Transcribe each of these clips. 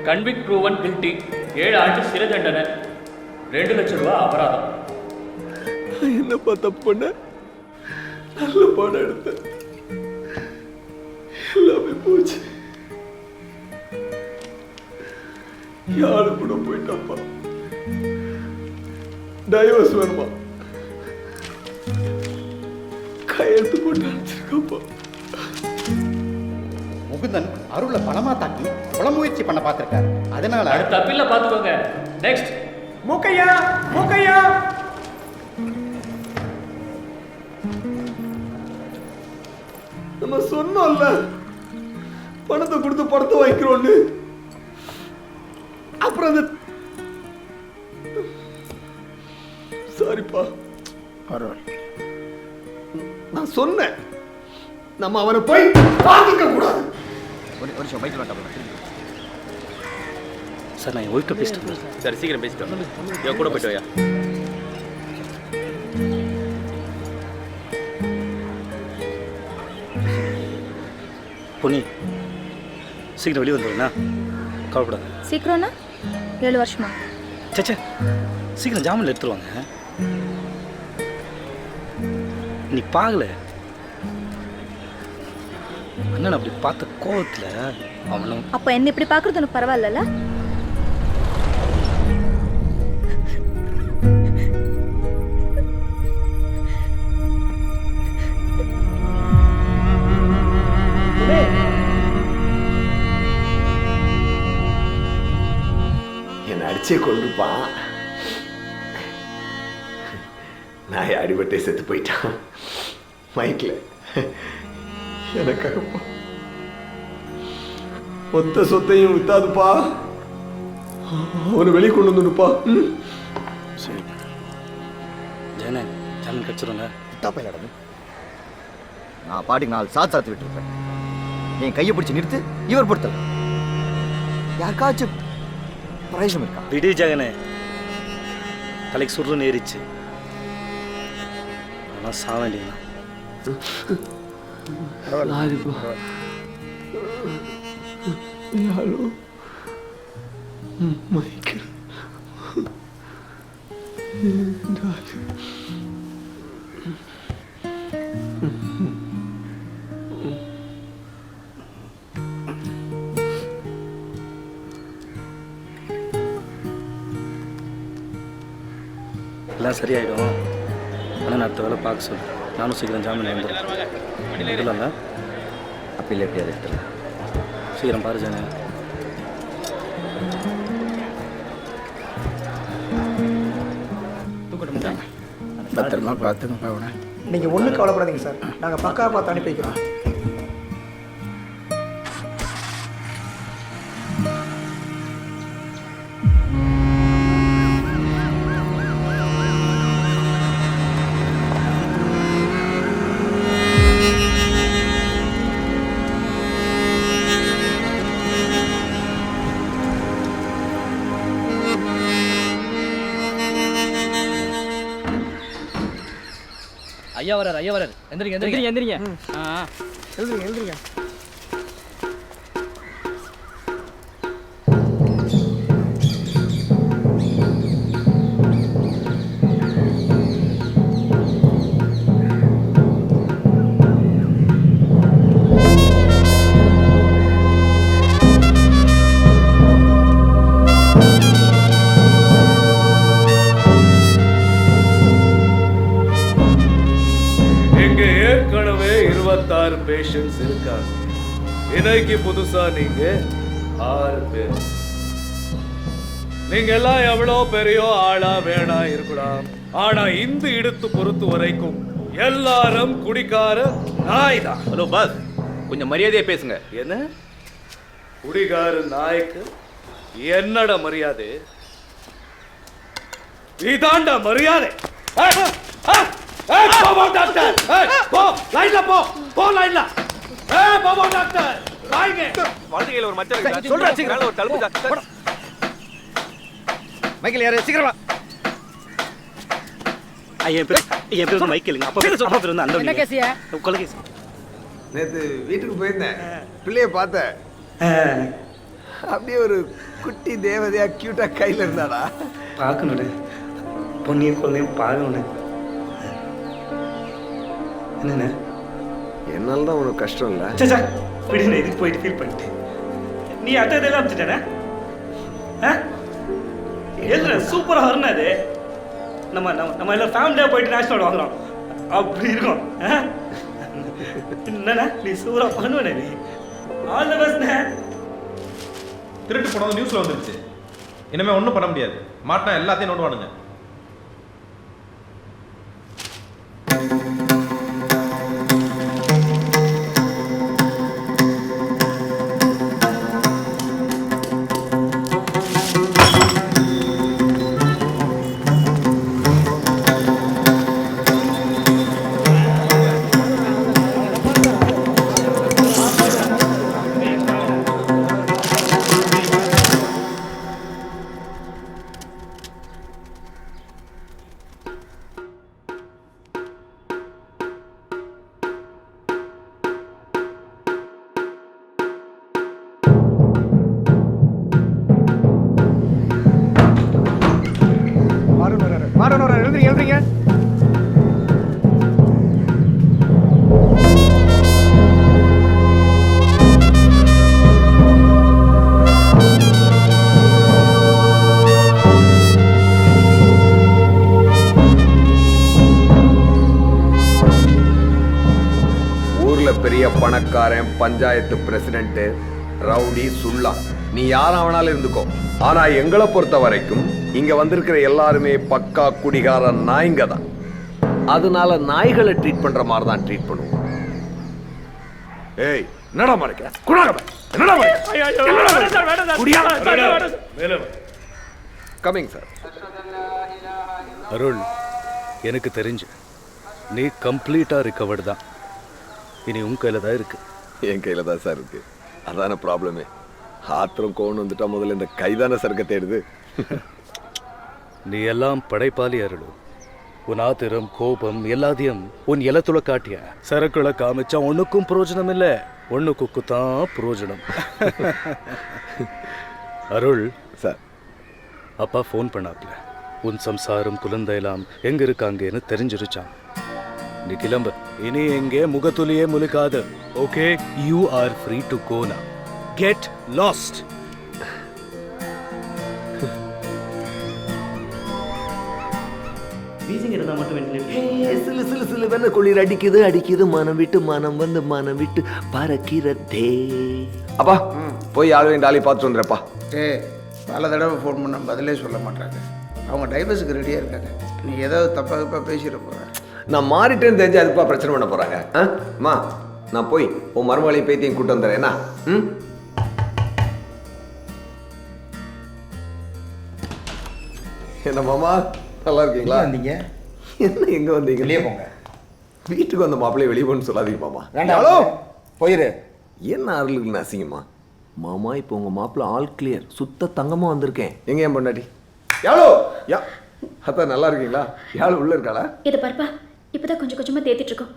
Convict proven guilty 7 ஆண்டு சிறை தண்டனை 2 லட்சம் ரூபாய் அபராதம். என்னப்பா தப்பு பண்ண? நல்ல பாடம் எடுத்த, எல்லாமே போச்சு. யாரு கூட போயிட்டப்பா. டைவர்ஸ் வேணுமா? கையெழுத்து போட்டு அனுப்பிச்சிருக்கப்பா. முகுந்தன் அருளை பணமா தாக்கி கொலை முயற்சி பண்ண பார்த்திருக்காரு. அதனால அடுத்த அப்பீல்ல பாத்துக்கோங்க. நெக்ஸ்ட் மூக்கையா, மூக்கையா. நம்ம சொன்னோம்ல பணத்தை கொடுத்து படத்தை வைக்கிறோன்னு. அப்புறம் அந்த சாரிப்பா, நான் சொன்னேன் நம்ம அவனை போய் பாதிக்க கூடாது. ஒரு நிமிஷம் பைக்கில் வேண்டாம் சார், நான் என் ஒய்ஃப்ட்ட பேசிட்டு. சரி, சீக்கிரம் பேசிட்டு என் கூட போயிட்டு வையா. பொன்னி, சீக்கிரம் வெளியே வந்துடுண்ணா, கவலைப்படாது. சீக்கிரம்னா 7 வருஷமா? சச்சே, சீக்கிரம் ஜாமீன் எடுத்துருவாங்க. நீ பார்க்கல அண்ணன் அப்படி பார்த்த கோவத்தில் அவனும். அப்போ என்ன இப்படி பார்க்குறது உனக்கு பரவாயில்ல? என்னை அடிச்சே கொண்டுப்பான். நான் அடிபட்டே செத்து போயிட்டான் மைக்கில். எனக்காக மொத்த சொத்தையும் வித்தாதுப்பா. அவனை வெளியே கொண்டு வந்துடுப்பா. சரி ஜெயனே, ஜாமீன் கிடச்சிருங்க. தப்பா நடந்து நான் பாட்டுக்கு 4 சாத்து விட்டுருப்பேன். என் கையை பிடிச்சி நிறுத்து. இவர் பொறுத்தல யாருக்காச்சும் பிரயோஜனம் இருக்கா? விடு ஜெகனே, தலைக்கு சுருன்னு ஏறிச்சு. ஆனால் சாக வேண்டியதான். Hello Michael. எல்லாம் சரியாயிடும். ஆனால் அடுத்த வேலை பார்க்க சொல்லு. நானும் சீக்கிரம் ஜாமீன் வந்துடுறேன். இல்லைல்ல அப்பீல் எப்படியாவது எடுத்துல சீக்கிரம் பாரு ஜானே. பத்திரமா பார்த்துங்க. நீங்கள் ஒன்றும் கவலைப்படாதீங்க சார், நாங்கள் பக்கா பார்த்து அனுப்பி வைக்கிறோம். ஐயா வரார், ஐயா வரார். எந்திரிங்க எந்திரிங்க எந்திரிங்க. எழுதுங்க எழுதுங்க. ஏற்கனவே 26 பேஷண்ட்ஸ் இருக்காங்க. இன்னைக்கு புதுசா நீங்க 6 பேர். நீங்க எல்லாம் எவ்வளவு பெரிய ஆளா வேணா இருக்கலாம், ஆனா இந்த இடத்து பொறுத்த வரைக்கும் எல்லாரும் குடிக்கார நாய் தான். ஹலோ பாஸ், கொஞ்சம் மரியாதையா பேசுங்க. என்ன குடிகார நாய்க்கு என்னடா மரியாதை? இதாண்டா மரியாதை. டாக்டர் போ லைன்ல, போ லைன்ல. பாபா டாக்டர் வாங்க. வலது கையில ஒரு மச்சம் இருக்கு சார். சொல்றேன், சீக்கிரம். மேல ஒரு தழும்பு சார். மைக்கேல் யாரு சீக்கிரமா என் பேர் வந்து மைக்கேலுங்க. அப்பா பேர் வந்து அந்த என்ன கேசியா? கொலைகேசி. நேற்று வீட்டுக்கு போயிருந்தேன், பிள்ளைய பார்த்தேன். அப்படியே ஒரு குட்டி தேவதையா கியூட்டா கையில் இருந்தாடா. பார்க்கணுண்ணே, பொண்ணையும் குழந்தையும் பார்க்கணுண்ணே. என்னண்ணே? என்னால தான் உனக்கு கஷ்டம் இல்லை. சச்சா விடுண்ணே, இதுக்கு போயிட்டு ஃபீல் பண்ணிட்டு நீ அத்தை இதெல்லாம் அமைச்சிட்டேனே. எழுதுற சூப்பராக வரணும். அது நம்ம நம்ம நம்ம எல்லாம் ஃபேமிலியாக போயிட்டு நேஷனல் வாங்குறோம், அப்படி இருக்கும். என்னண்ணா நீ சூப்பராக பண்ணுவேண்ணே. நீ ஆல் தி பெஸ்ட்ண்ணே. திருட்டு போனது நியூஸ்ல வந்துருச்சு. இனிமே ஒன்றும் பண்ண முடியாது. மாட்டினா எல்லாத்தையும் நோண்டுவானுங்க. மாறன் வர எழுதுறீங்க. ஊர்ல பெரிய பணக்காரன், பஞ்சாயத்து பிரசிடென்ட், ரவுடி, சுள்ளா, நீ யாரா வேணாலும் இருந்துக்கோ. ஆனா எங்களை பொறுத்த வரைக்கும் இங்க வந்திருக்கிற எல்லாருமே பக்கா குடிகார நாய்ங்க தான். அதனால நாய்களை ட்ரீட் பண்ற மாதிரி தான் ட்ரீட் பண்ணுவோம். ஏய், என்னடா மறைக்க? என்னடா கமிங் சார். அருள், எனக்கு தெரிஞ்சு நீ கம்ப்ளீட்டா ரிகவர்டு தான். இனி உன் கையில தான் இருக்கு. என் கையில தான் சார் இருக்கு. அதான ப்ராப்ளமே. ஆத்திரம் கோவம் வந்துட்டா முதல்ல இந்த கைதான சரக்க தேடுது. நீ எல்லாம் படைப்பாளி அருள். உன் ஆத்திரம் கோபம் எல்லாத்தையும் உன் இலத்துல காட்டிய சரக்குகளை காமிச்சா ஒன்னுக்கும் பிரயோஜனம் இல்ல, ஒண்ணுக்கு தான் பிரயோஜனம். அருள் சார், அப்பா ஃபோன் பண்ணாப்ல. உன் சம்சாரம் குழந்தை எல்லாம் எங்க இருக்காங்கன்னு தெரிஞ்சிருச்சான். நீ கிளம்பு. இனி எங்கே முகத்துலியே முழுக்காது. Okay, you are free to go now. Get last. Wheezing இருந்தால் மட்டும் சிலு சிலு சிலு வெண்ண குளிர் அடிக்குது அடிக்குது, மனம் விட்டு மனம் வந்து மனம் விட்டு பறக்கிறதே. அப்பா போய் யாரும் டாலி பார்த்துட்டு வந்துடுறப்பா. பல தடவை ஃபோன் பண்ண பதிலே சொல்ல மாட்டாங்க. அவங்க டைவர்ஸுக்கு ரெடியாக இருக்காங்க. நீ ஏதாவது தப்பாக பேசிட போகிற. நான் மாறிட்டேன்னு தெரிஞ்சு அதுப்பா பிரச்சனை பண்ண போறாங்க. அம்மா, நான் போய் உன் மருமகளையும் பேத்தியும் கூட்டு வந்துடுறேன். என்ன? என்ன மாமா, நல்லா இருக்கீங்களா? வந்தீங்க? என்ன எங்க வந்தீங்க? வெளியே போங்க. வீட்டுக்கு வந்த மாப்பிள்ளைய வெளியே போன்னு சொல்லாதீங்க மாமா. ஹலோ, போயிரு. என்ன அருளுக்கு அசிங்கம்மா? மாமா, இப்போ உங்க மாப்பிள்ளை ஆல் கிளியர், சுத்த தங்கமா வந்திருக்கேன். எங்க என் பொண்டாட்டி? யாழோ யா அத்தா, நல்லா இருக்கீங்களா? யாழ் உள்ள இருக்காளா? இதை பார்ப்பா, இப்போதான் கொஞ்சம் கொஞ்சமாக தேத்திட்டு இருக்கோம்.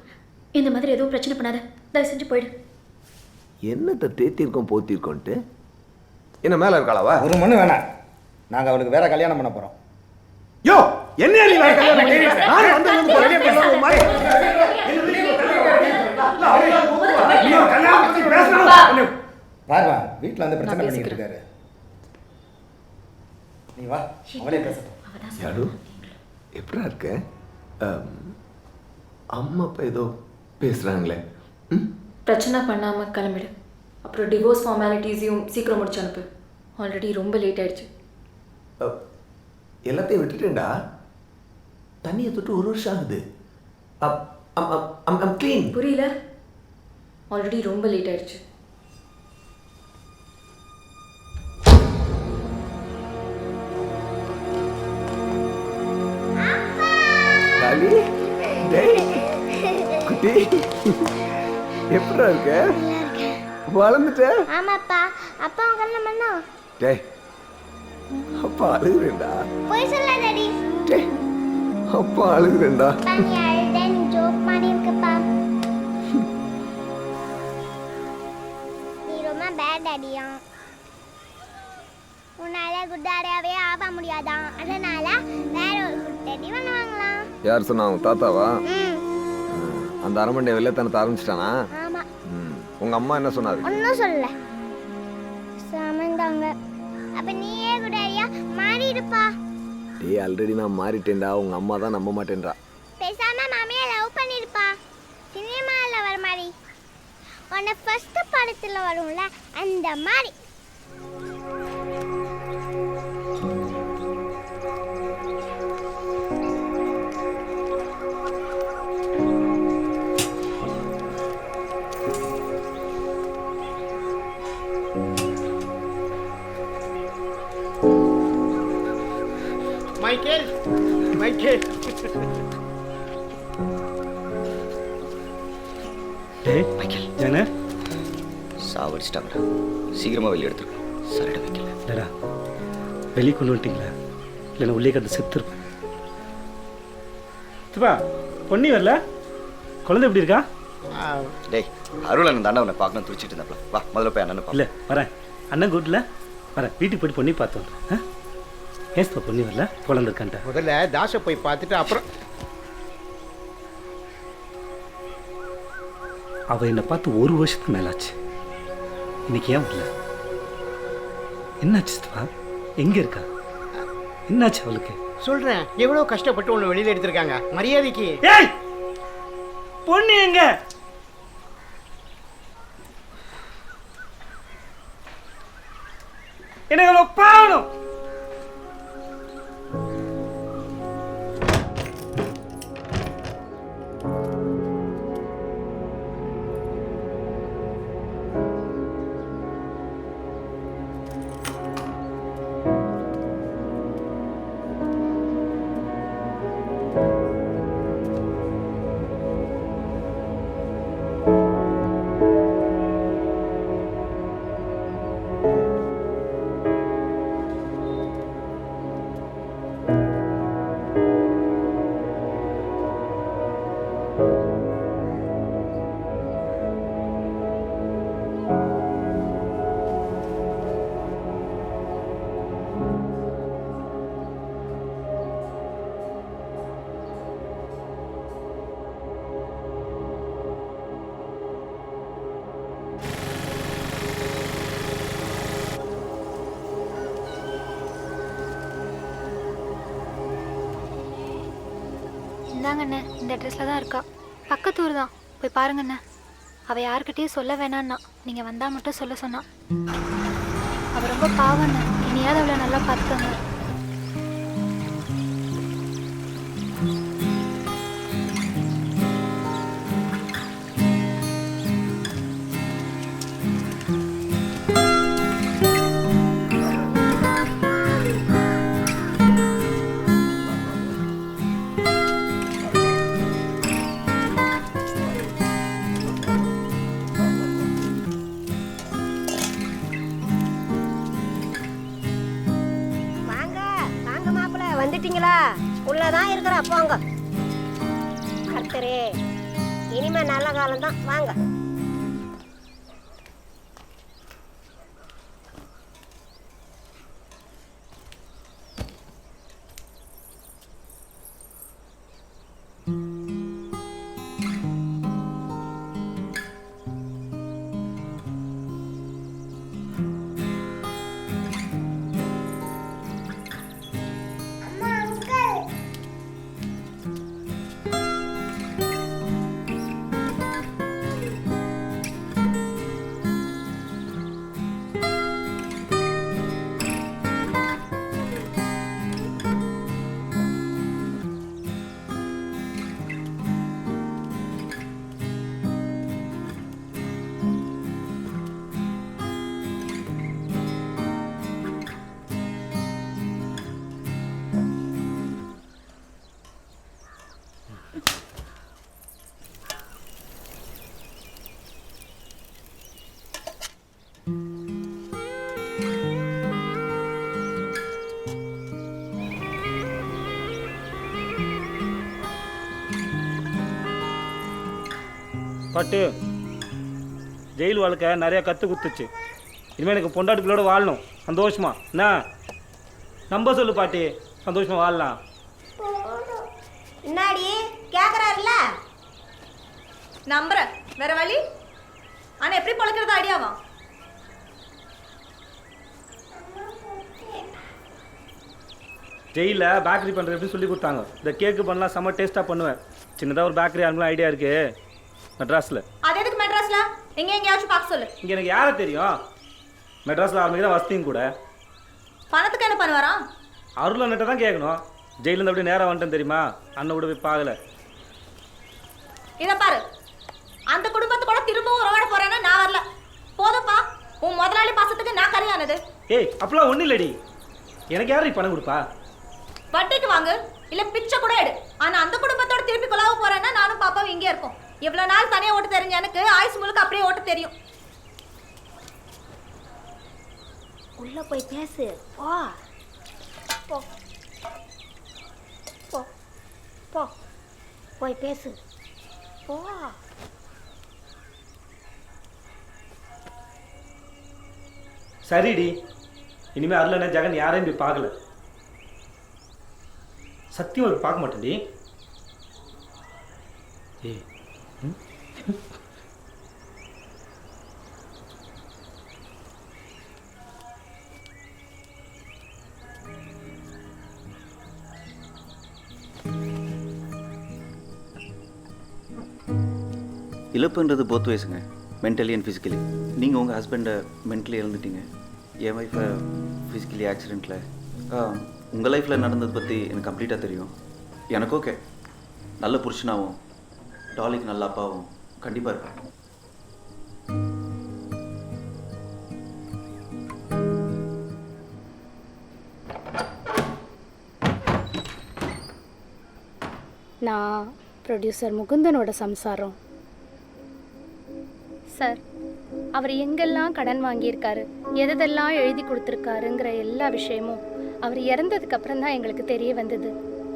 இந்த மாதிரி எதுவும் பிரச்சனை பண்ணாத, தயவு செஞ்சு போயிடு. என்னத்தை தேத்திருக்கோம் போத்திருக்கோன்ட்டு? என்ன மேல இருக்காளாவா? ஒரு மணி வேணாம், நாங்கள் அவளுக்கு வேற கல்யாணம் பண்ண போகிறோம். யோ, என்ன நீ வேற கல்யாணம் பண்ணிருக்க? நான் வந்து வெளிய போறேன் மாதிரி. பாருவா, வீட்டில் வந்து பிரச்சனை பண்ணிட்டு இருக்காரு. நீ வா, அவளே பேசட்டும். யாரு எப்படா இருக்க? அம்மா அப்பா ஏதோ பேசுறாங்களே. பிரச்சனை பண்ணாமல் கிளம்பிடு. அப்புறம் டிவோர்ஸ் ஃபார்மாலிட்டிஸையும் சீக்கிரம் முடிச்சு அனுப்பு. ஆல்ரெடி ரொம்ப லேட் ஆயிடுச்சு. எல்லாத்தையும் விட்டுட்டேன்டா. தண்ணியை தொட்டு 1 வருஷம் ஆகுது. க்ளீன். புரியல? ஆல்ரெடி ரொம்ப லேட் ஆயிடுச்சு. குட்டி, எப்படா இருக்க? வளர்ந்துட்ட? ஆமாப்பா. அப்பா உங்க கல்யாணம் பண்ணா? டேய், அப்பா அழுகுறேன்டா. போய் சொல்லாதடி. டேய், அப்பா அழுகுறேன்டா. நீ அழுத, நீ ஜோக் பண்ணி இருக்கப்பா. நீ ரொம்ப பேட் டாடியா. உன்னால குட் டாடியாவே ஆக முடியாதான். அதனால வேற ஒரு குட் டாடி பண்ணுவாங்களாம். யார் சொன்னா? உன் தாத்தாவா? அந்த அரமண்டை வெள்ளத்தனத்தை ஆரம்பிச்சிட்டானா? ஆமா. உங்க அம்மா என்ன சொன்னாரு? ஒன்னும் சொல்லல. சமந்தாங்க. அப்ப நீயே குட் டாடியா மாறிடுப்பா. டேய், ஆல்ரெடி நான் மாறிட்டேன்டா. உங்க அம்மா தான் நம்ப மாட்டேன்றா. பேசாம மாமியை லவ் பண்ணிருப்பா. சினிமால வர மாதிரி. உன்னை ஃபர்ஸ்ட் படத்துல வரும்ல அந்த மாதிரி. Michael, Michael. டேய் மைக்கேல், ஜானு சாவடிச்சிட்டாங்கடா. சீக்கிரமா வெளியே எடுத்துருக்கோம். சரிடா மைக்கேல். இல்லடா வெளியே கொண்டு வந்துட்டீங்களா? இல்லைன்னா உள்ளே கண்டு செத்துருப்பேன். சிப்பா பொண்ணி வரல? குழந்தை எப்படி இருக்கா? டேய், அருள் அண்ணன் தாண்டா உன்னை பார்க்கணும் துடிச்சிட்டு இருந்தாப்ல. வா, முதல்ல போய் அண்ணனை இல்லை வரேன். அண்ணன் கூட்டில் வரேன். வீட்டுக்கு போய்ட்டு பொண்ணி பார்த்து வந்துடுறேன். ஏஸ்ப்பா பொண்ணி வரல? குழந்தை இருக்கான்ட்ட. முதல்ல தாசை போய் பார்த்துட்டு அப்புறம். அவள் என்னை பார்த்து 1 வருஷத்துக்கு மேலாச்சு. இன்னைக்கு ஏன் வரல? என்னாச்சு சித்தப்பா? எங்கே இருக்கா? என்னாச்சு அவளுக்கு? சொல்றேன், எவ்வளவு கஷ்டப்பட்டு உன்னை வெளியில எடுத்திருக்காங்க. மரியாதைக்கு. ஏய் பொண்ணு எங்க? எனக்கு அவ்வளோ பாவணும். இந்தாங்கண்ணே, இந்த ட்ரெஸ்ல தான் இருக்கா. பக்கத்தூர் தான், போய் பாருங்கண்ணே. அவள் யாருக்கிட்டையும் சொல்ல வேணான்னா, நீங்கள் வந்தால் மட்டும் சொல்ல சொன்னா. அவள் ரொம்ப பாவண்ணே. இனியாவது அவளை நல்லா பார்த்துக்கோங்க. வந்துட்டீங்களா? உள்ளதான் இருக்கிற போங்க. கர்த்தரே, இனிமே நல்ல காலம்தான். வாங்க. பாட்டு ஜெயில் வாழ்க்கை நிறையா கற்று குத்துச்சு. இனிமேல் எனக்கு பொண்டாட்டிகளோட வாழணும் சந்தோஷமா. என்ன நம்ப சொல்லு பாட்டி, சந்தோஷமா வாழலாம். என்னாடி கேட்குறாருல? நம்புறேன், வேற வழி. ஆனா எப்படி பொழைக்கிறது ஐடியாவா? ஜெயிலில் பேக்கரி பண்ணுறது எப்படி சொல்லி கொடுத்தாங்க. இந்த கேக்கு பண்ணலாம், செம்ம டேஸ்ட்டாக பண்ணுவேன். சின்னதாக ஒரு பேக்கரி ஆரம்பிக்கலாம் ஐடியா இருக்கு மெட்ராஸில். அது எதுக்கு மெட்ராஸ்ல? எங்கேயாச்சும் பார்க்க சொல்லு. இங்கே எனக்கு யாரை தெரியும்? மெட்ராஸில் ஆரம்பிக்கிற வசதியும் கூட. பணத்துக்கு என்ன பண்ணுவாராம்? அருள் அண்ணட்ட தான் கேட்கணும். ஜெயிலேருந்து அப்படியே நேராக வந்துட்டேன் தெரியுமா, அண்ணன் கூட போய் பார்க்கல. இதை பாரு, அந்த குடும்பத்து கூட திரும்பவும் உறவாட போறேன்னா நான் வரல. போதும்ப்பா, உன் முதலாளி பாசத்துக்கு நான் கரையானது. ஏய் அப்பெல்லாம் ஒன்றும் இல்லடி, எனக்கு யாரு பணம் கொடுப்பா? வட்டிக்கு வாங்கு, இல்ல பிச்சை கூட எடு. ஆனா அந்த குடும்பத்தோட திருப்பி கொலாவ போறேன்னா நானும் பாப்பாவும் இங்கே இருக்கோம். இவ்வளவு நாள் தனியா ஓட்டு தெரிஞ்ச எனக்கு ஆயுசு முழுக்க அப்படியே ஓட்டு தெரியும். உள்ள போய் பேசு. போ போ போ போ போய் பேசு. போ. சரிடி, இனிமேல் அருள் அண்ணன் ஜெகன் யாரையும் போய் பார்க்கல. சத்தியம் ஒரு பார்க்க மாட்டேன்டி. ஏய் இழப்புன்றது போத் வயசுங்க, மென்டலி அண்ட் ஃபிசிக்கலி. நீங்கள் உங்கள் ஹஸ்பண்டை மென்டலி இழந்துட்டீங்க, என் ஒய்ஃபை ஃபிசிக்கலி ஆக்சிடெண்ட்டில். உங்கள் லைஃப்பில் நடந்ததை பற்றி எனக்கு கம்ப்ளீட்டாக தெரியும். எனக்கு ஓகே, நல்ல புருஷனாகவும் டாலிக்கு நல்ல அப்பாவும் கண்டிப்பாக இருப்பேன். நான் ப்ரொடியூசர் முகுந்தனோட சம்சாரம் சார். அவர் எங்கெல்லாம் கடன் வாங்கியிருக்காரு, எதெல்லாம் எழுதி கொடுத்துருக்காருங்கிற எல்லா விஷயமும் அவர் இறந்ததுக்கு அப்புறம் தான் எங்களுக்கு தெரிய வந்தது.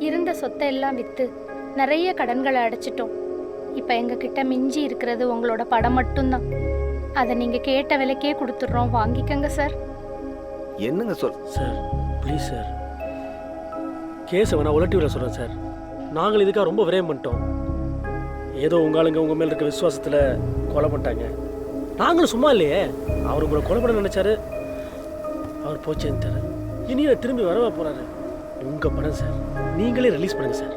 இருந்த சொத்தை எல்லாம் விற்று நிறைய கடன்களை அடைச்சிட்டோம். இப்போ எங்ககிட்ட மிஞ்சி இருக்கிறது உங்களோட படம் மட்டும்தான். அதை நீங்கள் கேட்ட விலைக்கே கொடுத்துட்றோம், வாங்கிக்கங்க சார். என்னங்க சொல் சார், ப்ளீஸ் சார், கேஸை வேணா உலட்டி விட சொல்கிறேன் சார். நாங்கள் இதுக்காக ரொம்ப விரயம் பண்ணிட்டோம். ஏதோ உங்கள் ஆளுங்க உங்கள் மேலே இருக்க விசுவாசத்தில் கொலை பண்ணிட்டாங்க. நாங்களும் சும்மா இல்லையே, அவர் உங்களை கொலை பண்ண நினச்சாரு, அவர் போச்சேன்ட்டார். இனி திரும்பி வரவா போகிறாரு. உங்கள் படம் சார், நீங்களே ரிலீஸ் பண்ணுங்க சார்.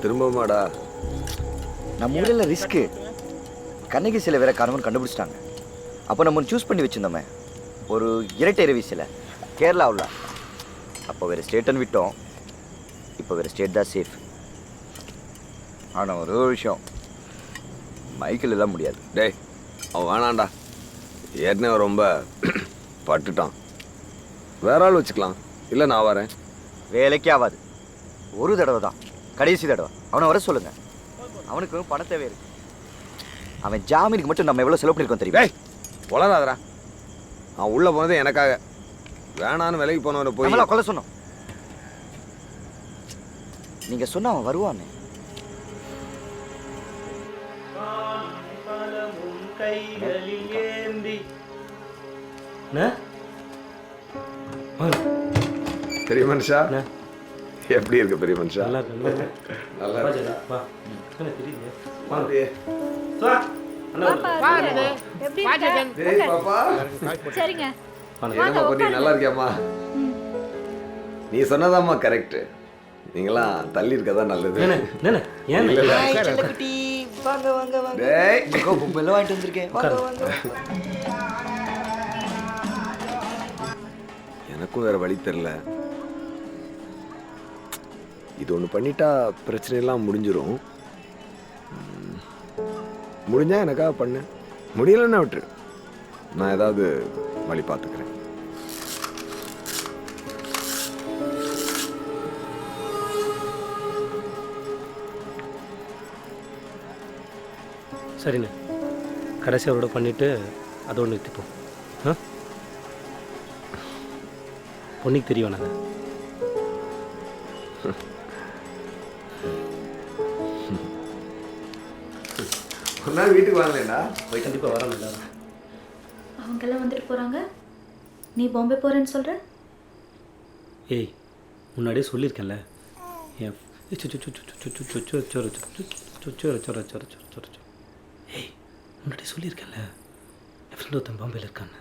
திரும்பமாடா? நம்ம ஊரில் ரிஸ்க்கு. கண்ணகி சிலை வேற காரணம் கண்டுபிடிச்சிட்டாங்க. அப்போ நம்ம சூஸ் பண்ணி வச்சுருந்தோமே ஒரு இரட்டை இரவி சிலை கேரளாவில். அப்போ வேறு ஸ்டேட்டுன்னு விட்டோம், இப்போ வேறு ஸ்டேட் தான் சேஃப். ஆனால் ஒரு விஷயம், மைக்கில் எல்லாம் முடியாது. டேய் அவன் வேணாண்டா, ஏற்கனவே ரொம்ப பட்டுட்டான். வேற ஆள் வச்சுக்கலாம், இல்லை நான் வரேன். வேலைக்கே ஆகாது. ஒரு தடவை தான், கடைசி தடவை. அவனை வர சொல்லுங்க. அவனுக்கு பண தேவை இருக்கு. அவன் ஜாமீனுக்கு மட்டும் நம்ம எவ்வளோ செலவு பண்ணியிருக்கோம் தெரியுமா? வளராதரா, அவன் உள்ளே போனது எனக்காக. வேணான்னு விலைக்கு போனவரை போய் கொலை சொன்னோம். நீங்கள் சொன்ன அவன் வருவான்னு. கைகளில் ஏந்தி பெரிய மனுஷா, எப்படி இருக்கு பெரிய மனுஷா? நல்லா இருக்கு. நல்லா இருக்கு. சரிங்க. நல்லா இருக்கியாம்மா? நீ சொன்னதாம்மா கரெக்ட். நீங்களாம் தள்ளி இருக்கதான் நல்லது. வாங்கிட்டு வந்திருக்கேன். எனக்கும் வேற வழி தெரியல. இது ஒன்று பண்ணிட்டா பிரச்சனை எல்லாம் முடிஞ்சிடும். முடிஞ்சா எனக்காக பண்ணு, முடியலன்னா விட்டுரு. நான் ஏதாவது வழி பார்த்துக்கிறேன். சரிண்ணே, கடைசி அவரோட பண்ணிவிட்டு அதோடு நிறுத்திப்போம். பொண்ணுக்கு தெரியும் நாங்கள். ஒரு நாள் வீட்டுக்கு வாங்கலண்ணா. போய் கண்டிப்பாக வரோம் எல்லாரும். அவங்கெல்லாம் வந்துட்டு போகிறாங்க, நீ பாம்பே போகிறேன்னு சொல்கிற? ஏய், முன்னாடியே சொல்லியிருக்கேன்ல, என் ஏய் முன்னாடியே சொல்லியிருக்கேன்ல, என் ஃப்ரெண்டு ஒருத்தன் பாம்பேயில் இருக்கான்னு.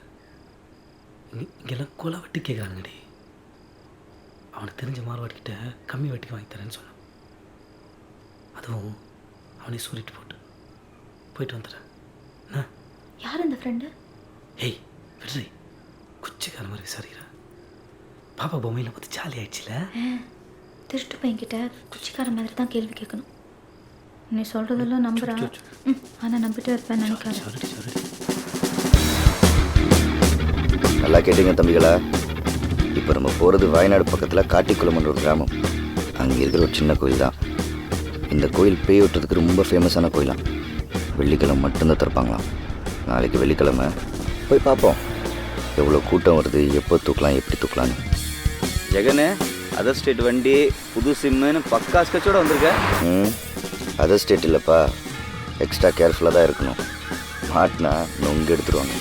இங்கெல்லாம் கொலை வட்டி கேட்குறாங்கடி. அவனுக்கு தெரிஞ்ச மார்வாடிக்கிட்ட கம்மி வட்டிக்கு வாங்கி தரேன்னு சொன்னான். அதுவும் அவனே சொல்லிட்டு போயிட்டு வந்துடுறேன். என்ன? யார் அந்த ஃப்ரெண்டு? ஏய் விட்ரி, குச்சிக்கார மாதிரி விசாரிக்கிறேன். பாப்பா பொம்மையில் பார்த்து ஜாலி ஆயிடுச்சுல. திருட்டு பையன்கிட்ட குச்சிக்கார மாதிரி தான் கேள்வி கேட்கணும். நீ சொல்கிறதெல்லாம் நம்புகிறான், ஆனால் நம்பிட்டு இருப்பேன் நினைக்காது. நல்லா கேட்டீங்க தம்பிகளா. இப்போ நம்ம போகிறது வயநாடு பக்கத்தில் காட்டிக்குளம்ன்ற ஒரு கிராமம். அங்கே இருக்கிற ஒரு சின்ன கோயில் தான். இந்த கோயில் பேய் ஓட்டுறதுக்கு ரொம்ப ஃபேமஸான கோயிலாம். வெள்ளிக்கிழமை மட்டும்தான் திறப்பாங்களாம். நாளைக்கு வெள்ளிக்கிழமை போய் பார்ப்போம் எவ்வளோ கூட்டம் வருது, எப்போ தூக்கலாம், எப்படி தூக்கலான்னு. ஜெகனு, அதர் ஸ்டேட் வண்டி புது சிம்முன்னு பக்கா ஸ்கெட்சோட வந்திருக்க. அதர் ஸ்டேட் இல்லைப்பா, எக்ஸ்ட்ரா கேர்ஃபுல்லாக தான் இருக்கணும். மாட்டினா நொங்கு எடுத்துருவாங்க.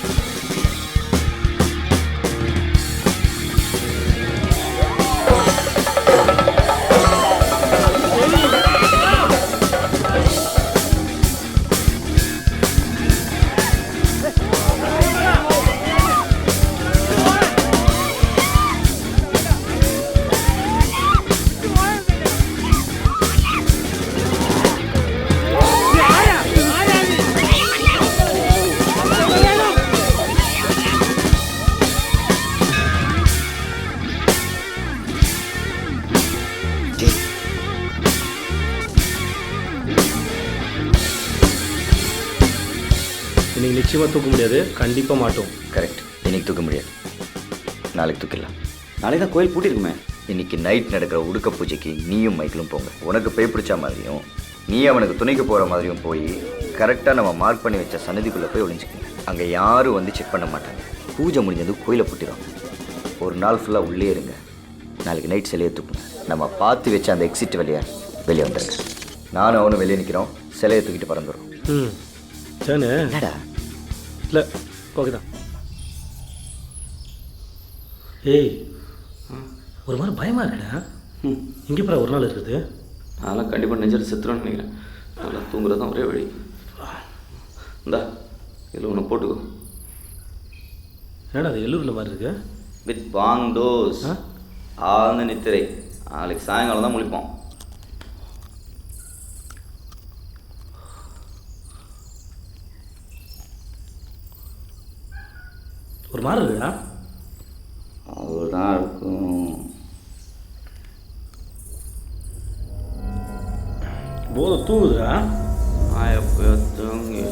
இன்னைக்கு நிச்சயமாக தூக்க முடியாது, கண்டிப்பாக மாட்டோம். கரெக்ட், இன்னைக்கு தூக்க முடியாது, நாளைக்கு தூக்கிடலாம். நாளைக்கு தான் கோயில் பூட்டிருக்குமே. இன்னைக்கு நைட் நடக்கிற உடுக்க பூஜைக்கு நீயும் மைக்கிலும் போங்க. உனக்கு பேய் பிடிச்ச மாதிரியும் நீ அவனுக்கு துணைக்கு போகிற மாதிரியும் போய் கரெக்டாக நம்ம மார்க் பண்ணி வச்ச சன்னதிக்குள்ளே போய் ஒளிஞ்சிக்கங்க. அங்கே யாரும் வந்து செக் பண்ண மாட்டாங்க. பூஜை முடிஞ்சது கோயிலை பூட்டிடுவாங்க. ஒரு நாள் ஃபுல்லாக உள்ளே இருங்க. நாளைக்கு நைட் சிலையை தூக்குங்க. நம்ம பார்த்து வச்ச அந்த எக்ஸிட் வெளியே வந்துடுங்க. நானும் அவனும் வெளியே நிற்கிறோம், சிலையை தூக்கிட்டு பறந்துடும். சேனு என்னடா? இல்லை ஓகே தான். ஏய், ஒரு மாதிரி பயமாக இருக்குடா. இங்கே போகிற ஒரு நாள் இருக்குது. அதெல்லாம் கண்டிப்பாக நெஞ்சல் செத்துருன்னு நினைக்கிறேன். நல்லா தூங்குறது தான் ஒரே வழி. இந்தா இதில் ஒன்று போட்டுக்கோ. என்னடா அது எல்லூரில் மாதிரி இருக்கு? வித் பாங் டோஸ், ஆழ்ந்த நித்திரை. நாளைக்கு சாயங்காலம் தான் முழிப்போம். ஒரு மாதிரி இருக்குடா. அதுதான் இருக்கும். போதை தூங்குதுடா. எப்போ தூங்கி